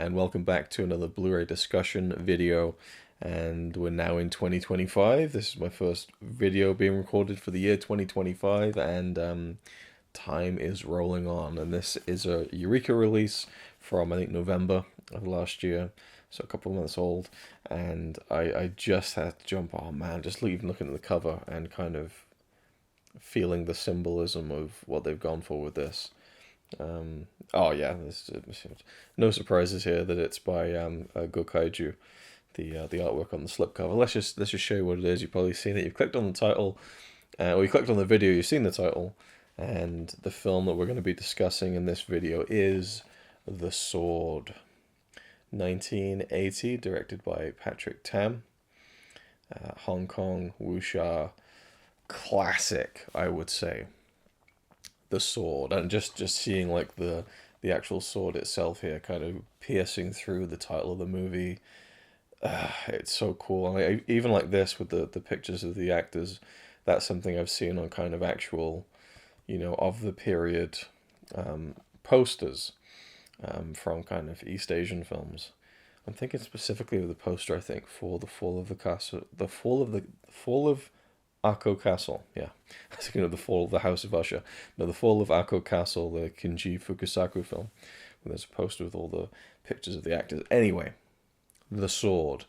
and welcome back to another Blu-ray discussion video. And we're now in 2025. This is my first video being recorded for the year 2025, and time is rolling on. And this is a Eureka release from, I think, November of last year, so a couple of months old. And I just had to jump on, man, just even looking at the cover and kind of feeling the symbolism of what they've gone for with this. Oh yeah, there's no surprises here that it's by Gokaiju, the artwork on the slipcover. Let's just show you what it is. You've probably seen it. You've clicked on the title, or you clicked on the video. You've seen the title, and the film that we're going to be discussing in this video is The Sword, 1980, directed by Patrick Tam. Hong Kong wuxia classic, I would say. The sword, and just seeing like the actual sword itself here kind of piercing through the title of the movie, it's so cool. And even like this with the pictures of the actors, that's something I've seen on kind of actual, of the period posters from kind of East Asian films. I'm thinking specifically of the poster, I think, for the fall of the castle, the fall of Akko Castle, yeah. I was thinking of the fall of the House of Usher. No, the fall of Akko Castle, the Kinji Fukasaku film. Where there's a poster with all the pictures of the actors. Anyway, The Sword.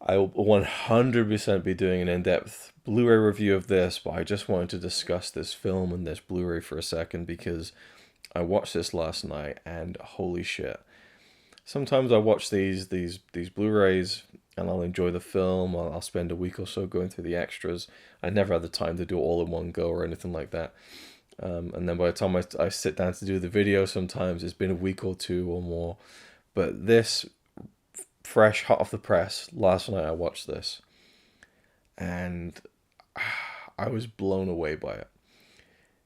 I will 100% be doing an in-depth Blu-ray review of this, but I just wanted to discuss this film and this Blu-ray for a second because I watched this last night and holy shit. Sometimes I watch these Blu-rays and I'll enjoy the film. I'll spend a week or so going through the extras. I never had the time to do it all in one go or anything like that. And then by the time I sit down to do the video, sometimes it's been a week or two or more. But this, fresh, hot off the press, last night I watched this. And I was blown away by it.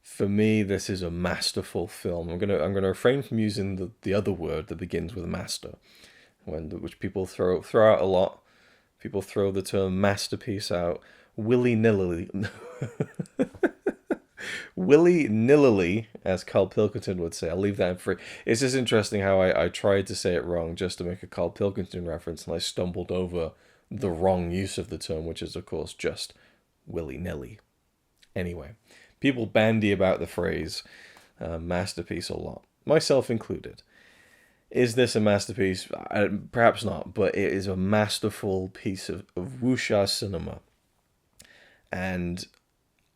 For me, this is a masterful film. I'm gonna refrain from using the other word that begins with master, which people throw out a lot. People throw the term masterpiece out willy-nilly. Willy-nilly, as Carl Pilkington would say. I'll leave that in free. It's just interesting how I tried to say it wrong just to make a Carl Pilkington reference, and I stumbled over the wrong use of the term, which is, of course, just willy-nilly. Anyway, people bandy about the phrase masterpiece a lot, myself included. Is this a masterpiece? Perhaps not, but it is a masterful piece of wuxia cinema. And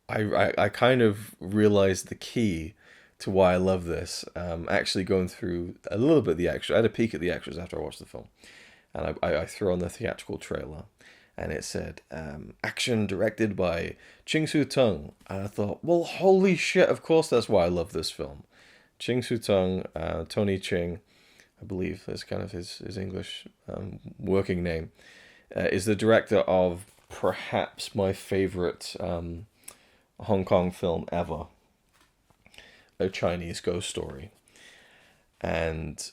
I kind of realized the key to why I love this, actually going through a little bit of the extras. I had a peek at the extras after I watched the film. And I threw on the theatrical trailer. And it said, action directed by Ching Su-tung. And I thought, well, holy shit, of course that's why I love this film. Ching Su-tung, Tony Ching, I believe that's kind of his English working name, is the director of perhaps my favorite Hong Kong film ever, A Chinese Ghost Story. And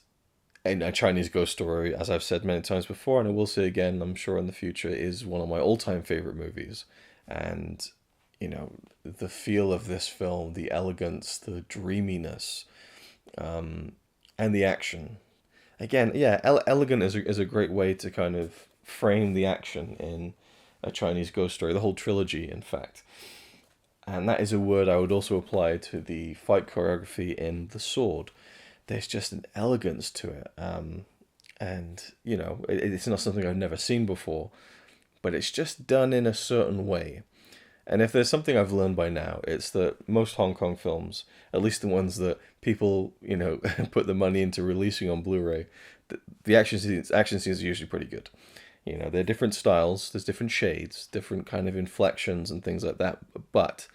A Chinese Ghost Story, as I've said many times before, and I will say again, I'm sure in the future, is one of my all-time favorite movies. And, the feel of this film, the elegance, the dreaminess, and the action. Again, yeah, elegant is a great way to kind of frame the action in A Chinese Ghost Story, the whole trilogy, in fact. And that is a word I would also apply to the fight choreography in The Sword. There's just an elegance to it. And, it's not something I've never seen before, but it's just done in a certain way. And if there's something I've learned by now, it's that most Hong Kong films, at least the ones that people, put the money into releasing on Blu-ray, the action scenes are usually pretty good. There are different styles, there's different shades, different kind of inflections and things like that. But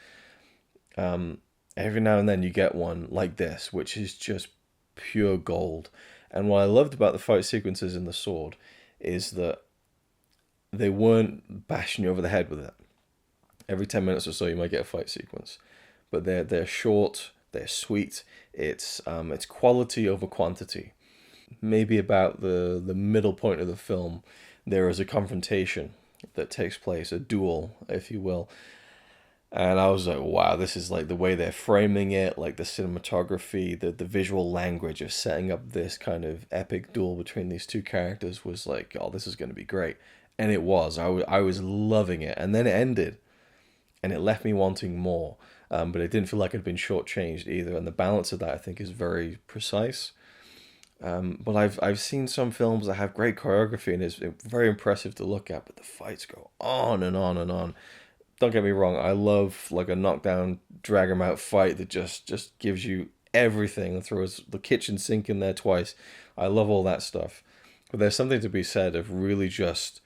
every now and then you get one like this, which is just pure gold. And what I loved about the fight sequences in The Sword is that they weren't bashing you over the head with it. Every 10 minutes or so you might get a fight sequence, but they're short, they're sweet. It's quality over quantity. Maybe about the middle point of the film, there is a confrontation that takes place, a duel, if you will. And I was like, wow, this is like the way they're framing it, like the cinematography, the visual language of setting up this kind of epic duel between these two characters was like, oh, this is going to be great. And it was. I was loving it. And then it ended, and it left me wanting more. But it didn't feel like it had been shortchanged either. And the balance of that, I think, is very precise. But I've seen some films that have great choreography and it's very impressive to look at, but the fights go on and on and on. Don't get me wrong, I love like a knockdown, drag 'em out fight that just gives you everything and throws the kitchen sink in there twice. I love all that stuff. But there's something to be said of really just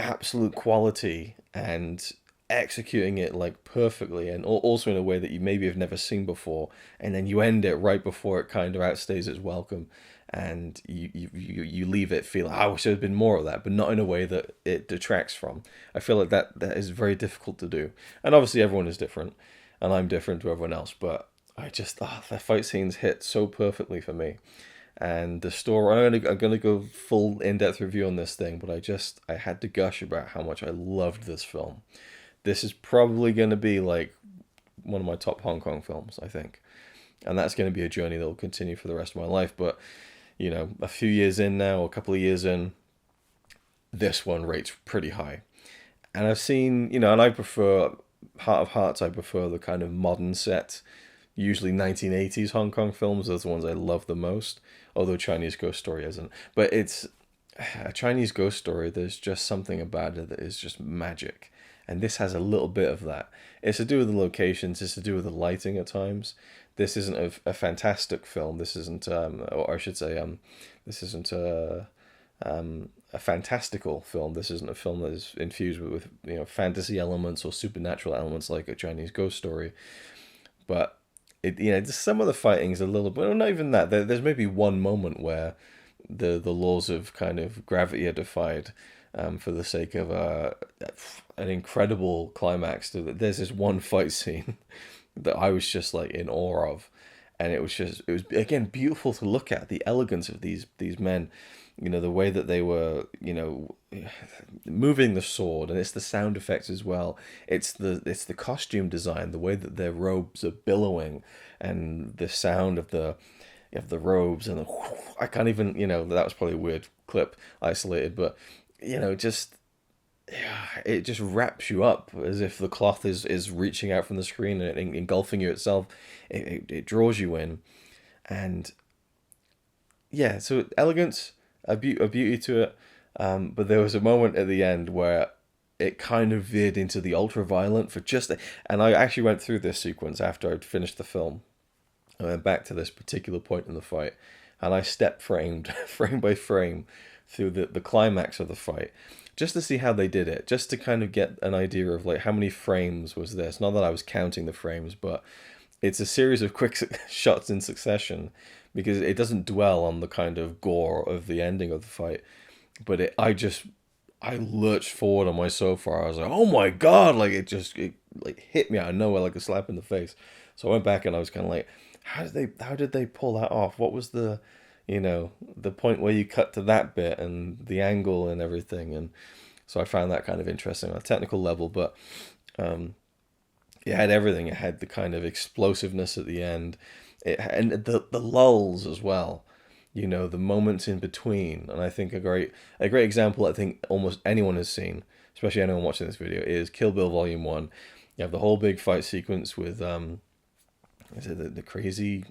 absolute quality and executing it like perfectly and also in a way that you maybe have never seen before, and then you end it right before it kind of outstays its welcome, and you leave it feeling, I wish there had been more of that, but not in a way that it detracts from. I feel like that is very difficult to do, and obviously everyone is different, and I'm different to everyone else, but I just the fight scenes hit so perfectly for me. And the story, I'm gonna go full in-depth review on this thing, but I had to gush about how much I loved this film. This is probably going to be like one of my top Hong Kong films, I think. And that's going to be a journey that will continue for the rest of my life. But, a few years in now, a couple of years in, this one rates pretty high. And I've seen, and I prefer, Heart of Hearts, I prefer the kind of modern set, usually 1980s Hong Kong films. Those are the ones I love the most. Although Chinese Ghost Story isn't. But it's a Chinese Ghost Story, there's just something about it that is just magic. And this has a little bit of that. It's to do with the locations, it's to do with the lighting at times. This isn't a fantastic film. This isn't, or I should say, this isn't a fantastical film. This isn't a film that is infused with fantasy elements or supernatural elements like a Chinese Ghost Story. But just some of the fighting's a little bit, well, not even that. There's maybe one moment where the laws of kind of gravity are defied, for the sake of an incredible climax. There's this one fight scene that I was just like in awe of, and it was again beautiful to look at, the elegance of these men, the way that they were moving the sword, and it's the sound effects as well. It's the costume design, the way that their robes are billowing, and the sound of the robes and I can't even, that was probably a weird clip isolated, but just, yeah, it just wraps you up as if the cloth is reaching out from the screen and engulfing you itself. It draws you in, and yeah, so elegance, a beauty to it. But there was a moment at the end where it kind of veered into the ultra violent for and I actually went through this sequence after I'd finished the film. I went back to this particular point in the fight, and I step framed frame by frame through the climax of the fight, just to see how they did it, just to kind of get an idea of like how many frames was this. Not that I was counting the frames, but it's a series of quick shots in succession, because it doesn't dwell on the kind of gore of the ending of the fight, but I lurched forward on my sofa. I was like, oh my god, like it like hit me out of nowhere like a slap in the face. So I went back and I was kind of like, how did they pull that off? What was the point where you cut to that bit and the angle and everything? And so I found that kind of interesting on a technical level, but it had everything. It had the kind of explosiveness at the end, and the lulls as well. The moments in between. And I think a great example, I think almost anyone has seen, especially anyone watching this video, is Kill Bill Volume 1. You have the whole big fight sequence with is it the crazy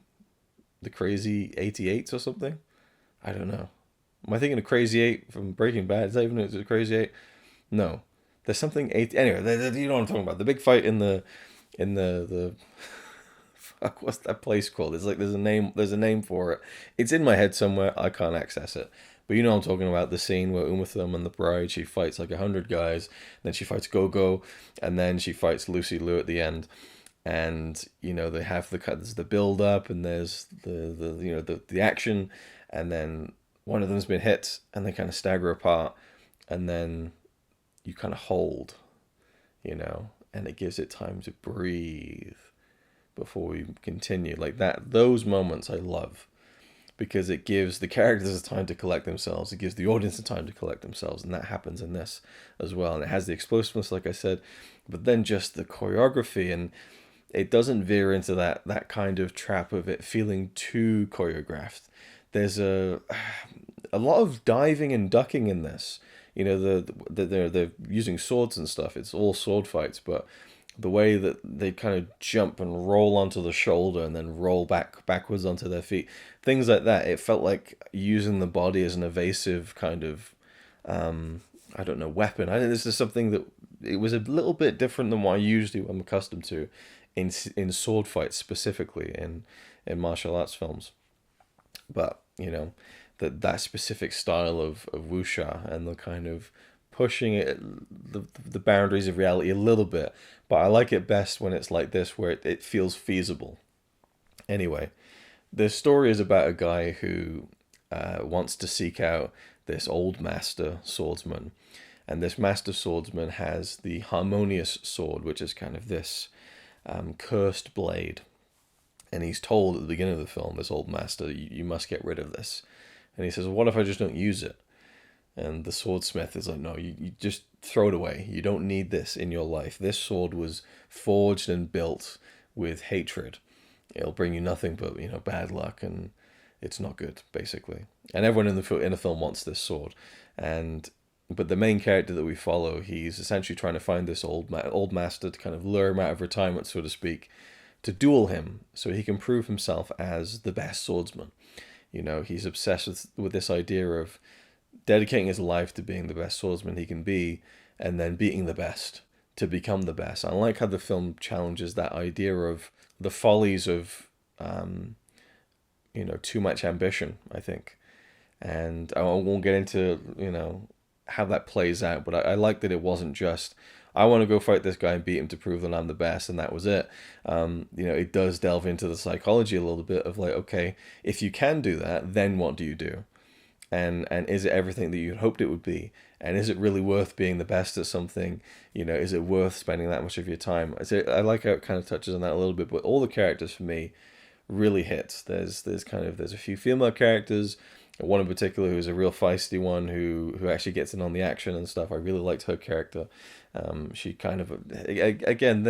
88s or something? I don't know. Am I thinking of Crazy 8 from Breaking Bad? Is that even a Crazy 8? No. There's something 8. Anyway, you know what I'm talking about. The big fight in the fuck, what's that place called? It's like there's a name for it. It's in my head somewhere. I can't access it. But I'm talking about the scene where Uma Thurman, the bride, she fights like 100 guys, then she fights Go-Go, and then she fights Lucy Liu at the end. And they have there's the build up, and there's the action, and then one of them's been hit, and they kind of stagger apart, and then you kind of hold, and it gives it time to breathe before we continue. Like that, those moments I love. because it gives the characters a time to collect themselves. It gives the audience a time to collect themselves, and that happens in this as well. And it has the explosiveness, like I said, but then just the choreography, and it doesn't veer into that kind of trap of it feeling too choreographed. There's a lot of diving and ducking in this. You know, they're using swords and stuff. It's all sword fights, but the way that they kind of jump and roll onto the shoulder and then roll backwards onto their feet, things like that. It felt like using the body as an evasive kind of I don't know, weapon. I think this is something that it was a little bit different than what I usually am accustomed to in sword fights, specifically in martial arts films. But you know, that specific style of wuxia and the kind of pushing it the boundaries of reality a little bit. But I like it best when it's like this, where it feels feasible. Anyway, the story is about a guy who wants to seek out this old master swordsman. And this master swordsman has the harmonious sword, which is kind of this cursed blade. And he's told at the beginning of the film, this old master, you must get rid of this. And he says, well, what if I just don't use it? And the swordsmith is like, no, you just throw it away. You don't need this in your life. This sword was forged and built with hatred. It'll bring you nothing but, you know, bad luck, and it's not good, basically. And everyone in the film wants this sword. But the main character that we follow, he's essentially trying to find this old master to kind of lure him out of retirement, so to speak, to duel him so he can prove himself as the best swordsman. You know, he's obsessed with this idea of dedicating his life to being the best swordsman he can be, and then beating the best to become the best. I like how the film challenges that idea of the follies of, too much ambition, I think. And I won't get into, how that plays out, but I like that it wasn't just, I want to go fight this guy and beat him to prove that I'm the best, and that was it. It does delve into the psychology a little bit of like, okay, if you can do that, then what do you do? And is it everything that you'd hoped it would be? And is it really worth being the best at something? Is it worth spending that much of your time? I like how it kind of touches on that a little bit, but all the characters for me really hit. There's a few female characters, one in particular who's a real feisty one who actually gets in on the action and stuff. I really liked her character. She kind of, again,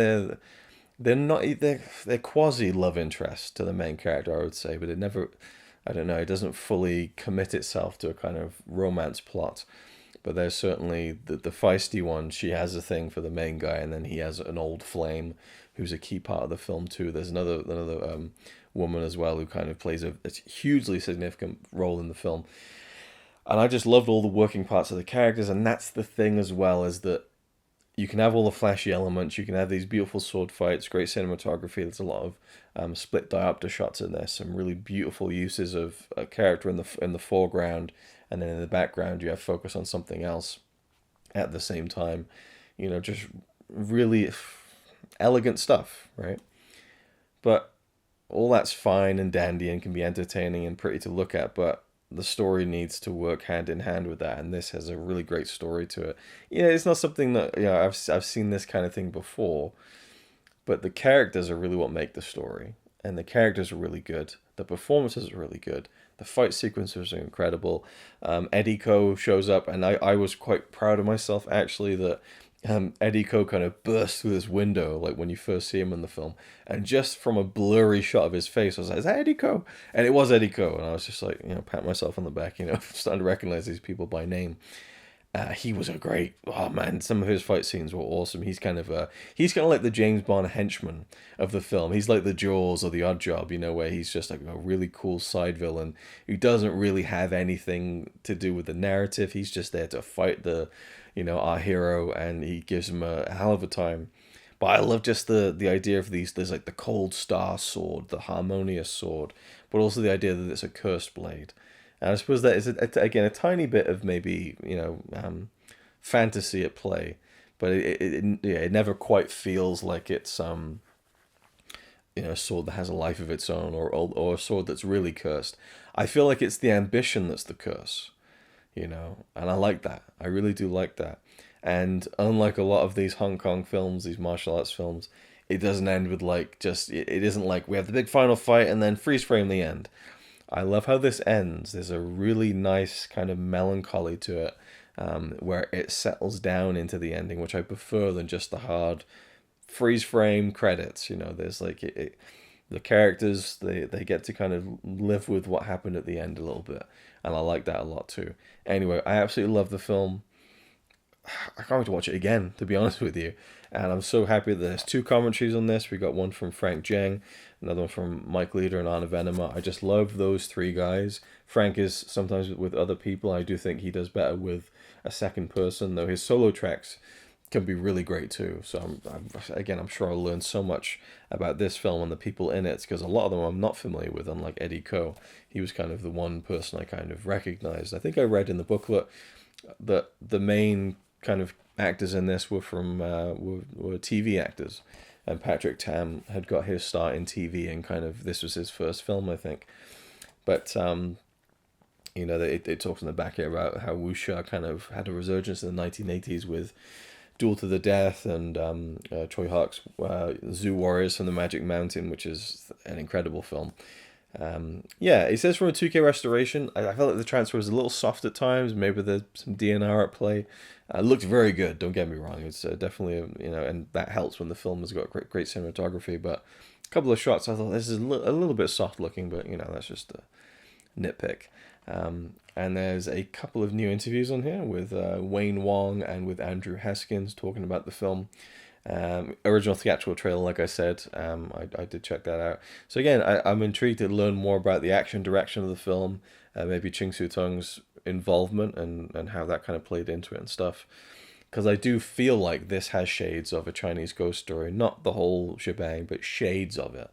they're quasi love interest to the main character, I would say, but it never, I don't know, it doesn't fully commit itself to a kind of romance plot. But there's certainly the feisty one. She has a thing for the main guy, and then he has an old flame who's a key part of the film too. There's another woman as well who kind of plays a hugely significant role in the film. And I just loved all the working parts of the characters, and that's the thing as well, is that you can have all the flashy elements, you can have these beautiful sword fights, great cinematography. There's a lot of split diopter shots in there, some really beautiful uses of a character in the foreground, and then in the background you have focus on something else at the same time. Just really elegant stuff, right? But all that's fine and dandy and can be entertaining and pretty to look at, but the story needs to work hand in hand with that, and this has a really great story to it. It's not something that I've seen this kind of thing before, but the characters are really what make the story, and the characters are really good. The performances are really good. The fight sequences are incredible. Eddie Ko shows up, and I was quite proud of myself actually that Eddie Ko kind of bursts through this window, like when you first see him in the film, and just from a blurry shot of his face, I was like, "Is that Eddie Ko?" And it was Eddie Ko, and I was just like, pat myself on the back, starting to recognize these people by name. He was a great. Oh man, some of his fight scenes were awesome. He's kind of like the James Bond henchman of the film. He's like the Jaws or the Odd Job, where he's just like a really cool side villain who doesn't really have anything to do with the narrative. He's just there to fight our hero, and he gives him a hell of a time. But I love just the idea of these. There's like the cold star sword, the harmonious sword, but also the idea that it's a cursed blade. And I suppose that is again a tiny bit of maybe fantasy at play, but it never quite feels like it's a sword that has a life of its own, or a sword that's really cursed. I feel like it's the ambition that's the curse. And I like that. I really do like that. And unlike a lot of these Hong Kong films, these martial arts films, it doesn't end with it isn't like we have the big final fight and then freeze frame the end. I love how this ends. There's a really nice kind of melancholy to it, where it settles down into the ending, which I prefer than just the hard freeze frame credits. You know, there's like the characters, they get to kind of live with what happened at the end a little bit, and I like that a lot too. Anyway, I absolutely love the film. I can't wait to watch it again, to be honest with you. And I'm so happy that there's two commentaries on this. We got one from Frank Jeng, another one from Mike Leader and Anna Venema. I just love those three guys. Frank is sometimes with other people. I do think he does better with a second person, though his solo tracks can be really great too. So I'm sure I'll learn so much about this film and the people in it, because a lot of them I'm not familiar with, unlike Eddie Ko. He was kind of the one person I kind of recognized. I think I read in the booklet that the main kind of actors in this were from were TV actors, and Patrick Tam had got his start in TV, and kind of this was his first film, I think. But you know, it talks in the back here about how Wuxia kind of had a resurgence in the 1980s with Duel to the Death and Choi Hark's Zoo Warriors from the Magic Mountain, which is an incredible film. Yeah, it says from a 2K restoration. I felt like the transfer was a little soft at times. Maybe there's some DNR at play. It looked very good, don't get me wrong. It's definitely, you know, and that helps when the film has got great cinematography. But a couple of shots, I thought this is a little bit soft looking, but, you know, that's just a nitpick. And there's a couple of new interviews on here with Wayne Wong and with Andrew Haskins talking about the film. Original theatrical trailer, like I said, I did check that out. So again, I'm intrigued to learn more about the action direction of the film, maybe Ching Su Tung's involvement and how that kind of played into it and stuff. Because I do feel like this has shades of a Chinese ghost story, not the whole shebang, but shades of it.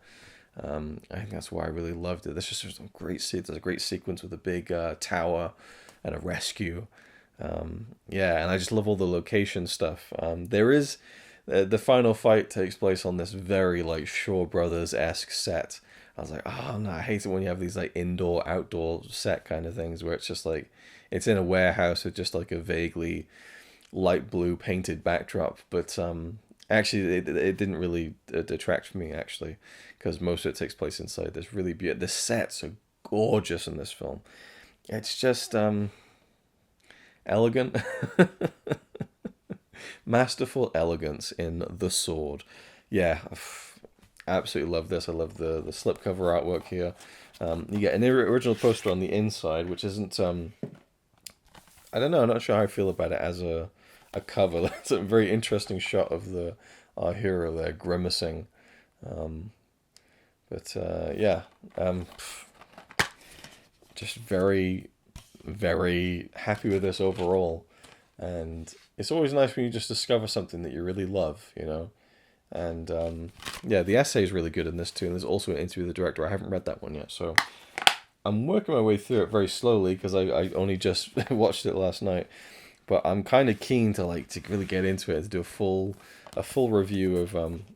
I think that's why I really loved it. There's some great there's a great sequence with a big tower and a rescue. Yeah, and I just love all the location stuff. There is the final fight takes place on this very like Shaw Brothers-esque set. I was like, oh no, I hate it when you have these like indoor outdoor set kind of things where it's just like it's in a warehouse with just like a vaguely light blue painted backdrop. But actually it didn't really detract from me, actually, because most of it takes place inside this really beautiful. The sets are gorgeous in this film. It's just elegant. Masterful elegance in The Sword. Yeah, absolutely love this. I love the slipcover artwork here. You get an original poster on the inside, which isn't I don't know, I'm not sure how I feel about it as a cover. That's a very interesting shot of our hero there grimacing. Yeah, just very, very happy with this overall. And it's always nice when you just discover something that you really love, you know. And yeah, the essay is really good in this too. And there's also an interview with the director. I haven't read that one yet, so I'm working my way through it very slowly because I only just watched it last night. But I'm kind of keen to really get into it, to do a full review of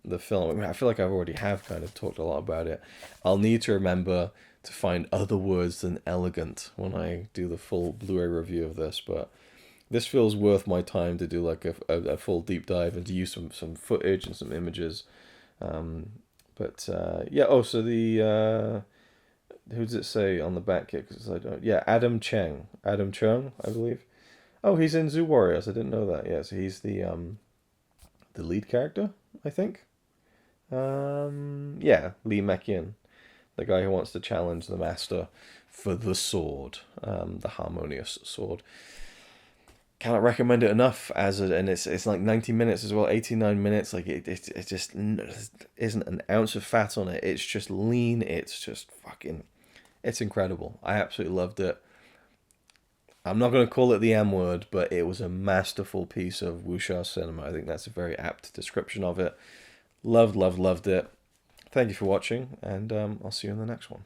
the film. I mean, I feel like I already have kind of talked a lot about it. I'll need to remember to find other words than elegant when I do the full Blu-ray review of this, but this feels worth my time to do like a full deep dive and to use some footage and some images. Yeah. Oh, so the who does it say on the back here? Because I don't. Yeah, Adam Chung, I believe. Oh, he's in Zoo Warriors. I didn't know that. Yeah, so he's the lead character, I think. Yeah, Lee Mek-in, the guy who wants to challenge the master for the sword, the harmonious sword. Cannot recommend it enough and it's like 90 minutes as well, 89 minutes. Like it just isn't an ounce of fat on it. It's just lean. It's just it's incredible. I absolutely loved it. I'm not going to call it the M word, but it was a masterful piece of wuxia cinema. I think that's a very apt description of it. Loved it. Thank you for watching, and I'll see you in the next one.